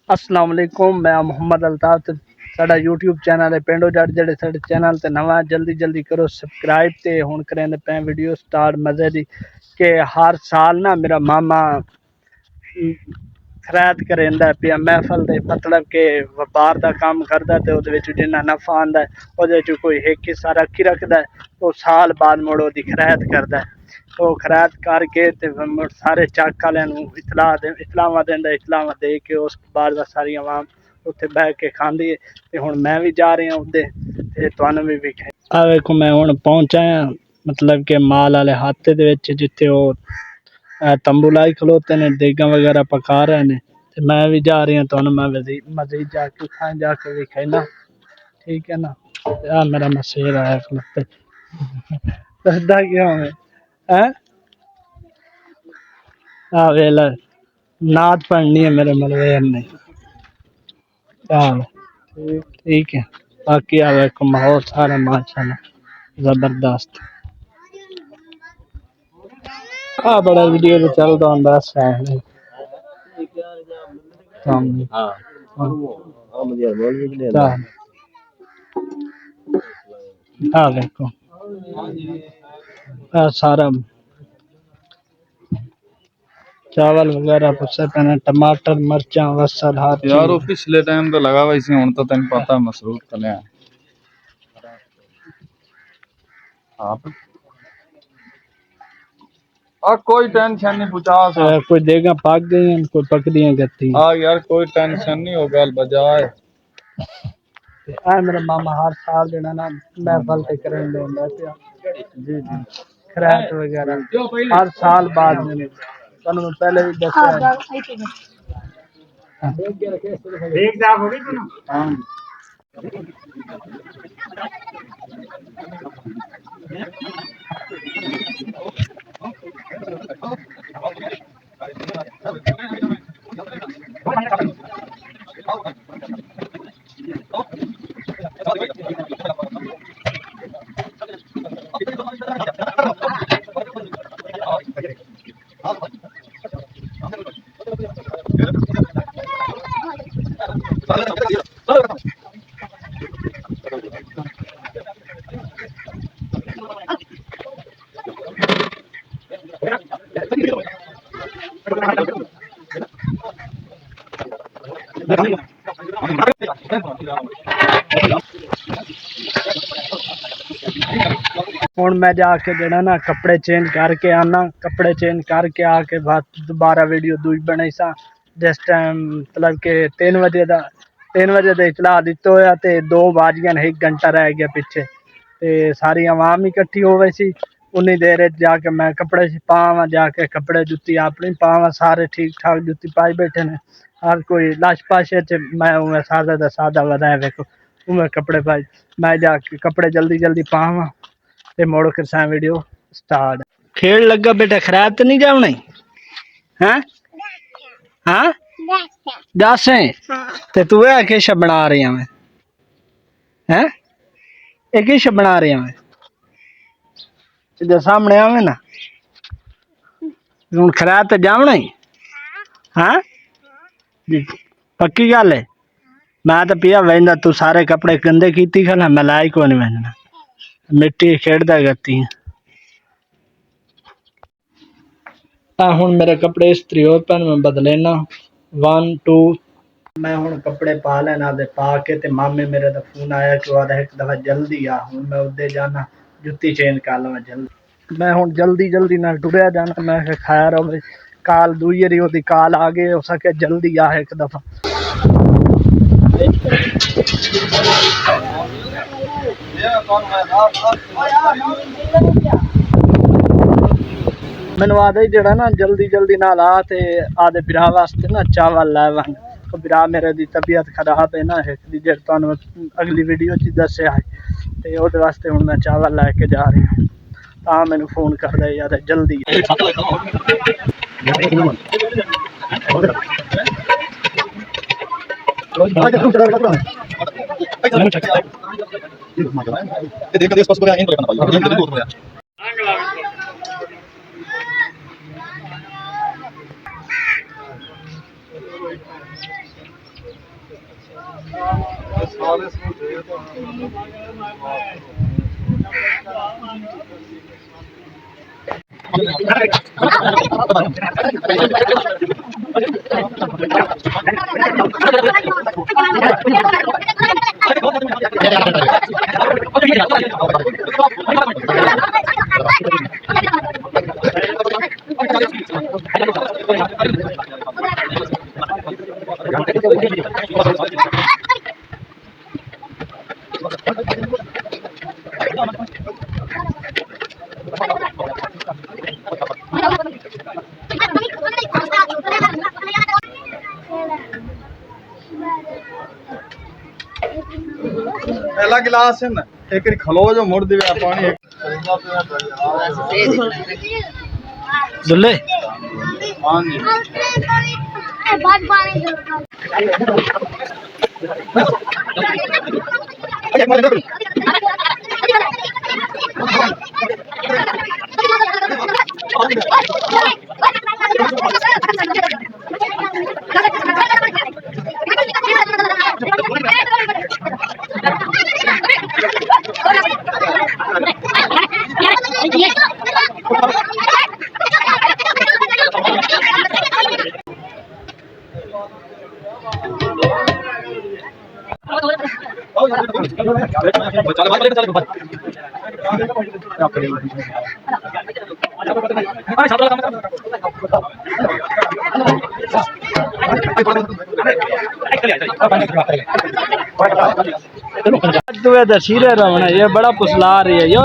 अस्सलाम वालेकुम, मैं मोहम्मद अल्ताफ। साडा यूट्यूब चैनल है पिंडो जट। जेडे साडे चैनल ते नवा जल्दी जल्दी करो सबसक्राइब। ते हुण करेंदे पे वीडियो स्टार्ट मजे दी कि हर साल ना मेरा मामा खैरात करेंदा पिया महफल दे, मतलब कि व्यापार का काम करदा ते ओहदे विच जिन्ना नफा आंदा है ओहदे विच कोई एक हिस्सा रखी रखदा है। तो साल बाद मुड़ ओहदी खैरात करदा है। तो खैरात करके ते मुड़ सारे चक वालियां नूं इतलावां देंदा, इतलावां दे के उस बाद सारी आवाम उत्थे बह के खांदी है। ते हुण मैं भी जा रहा उदे ते तुहानूं भी विखाई। आ वेखो मैं हुण पहुंचा हां, मतलब कि माल वाले हाते दे विच जिथे ओह तंबू लाई खलोते ने, देगा वगैरह पका रहे ने। ते मैं भी जा रही हूँ, तो मैं मजीद जाके खाए जाके दिखाना, ठीक है ना। यार मेरा मशेर आया खलोते दसदा क्यों है वेला नाद पढ़नी है मेरे मलवेर ने। ठीक है, बाकी आवे माहौल सारा माशाल्लाह जबरदस्त। बड़ा वीडियो तो चलता होंदा है देखो सारा चावल वगैरह पुसे पे, टमाटर मिर्चा वसल हर यार वो पिछले टाइम तो लगा हुआ इसी, हुन तो तेन पता मसरूफ कने आप कोई टेंशन नहीं पूछा कोई देगा पक गई हैं, कोई पक दी गत्ती। हाँ यार कोई टेंशन नहीं हो गल बजाए। मेरा मामा हर साल देना ना महफल ते करन देंदा पिया जी जी खैरात वगैरह हर साल बाद में तनु मैं पहले भी दस्या देख जा हो गई तनु। हां हुण मैं जाके जड़ा ना कपड़े चेंज करके आना, कपड़े चेंज करके आके बाद दोबारा वीडियो दूई बनाई सा। जिस टाइम मतलब कि 3 बजे का इतला दिता होया ते 2 बज गए, 1 घंटा रह गया पीछे। ते सारी आवाम इकट्ठी हो गई सी। उन्नी देर जाके मैं कपड़े पावां, जाके कपड़े जुत्ती अपनी पावां, सारे ठीक ठाक जुत्ती पाई बैठे ने। हर कोई लाश पाशे च मैं उमें सादा दा सादा वधाए देखो उमें कपड़े पाई। मैं जाके कपड़े जल्दी जल्दी पावां ते मोड़ कर वीडियो स्टार्ट। खेल लगा बेटा, खराब तो नहीं जावना हैं? हाँ 10 है ते तू है किश बना रही मैं हैं? ये किश बना रही मैं जो सामने आवे ना हूँ खराब तो जावना ही। हाँ पक्की गल है। मैं तो पिया वहदा तू सारे कपड़े गंदे की खला, मैं लाई को नहीं वहना, मिट्टी खेड़दा गती। हूँ मेरे कपड़े इस्त्री हो पैन मैं बदलेना 1 2। मैं हूँ कपड़े पा लेना दे पा के ते मामे मेरे का फोन आया कि वह एक दफा जल्दी आ। हूँ मैं उदे जाना जुत्ती चेंज कर लवा जल्दी। मैं हूँ जल्दी जल्दी ना टुरया जाना। मैं खैर हो काल दूई ओदी काल आ गए हो सके जल्दी आ एक दफा। मैनू आदे जड़ा ना जल्दी जल्दी नाल आ ते आदे बिरा वास्ते ना चावल लै वन। बिरा मेरे दी तबीयत खराब है ना, एक दी जेड़ तुहानू अगली वीडियो च दस्या है ते ओदे वास्ते हुण मैं चावल लैके जा रही हूँ। तां मैनू फोन कर दे यार जल्दी पहला गिलास है ना एक खलो जो मुड़ दिवे पानी दुल्ले हाँ जी तू दसीरे रवना ये बड़ा पुसला रही है यो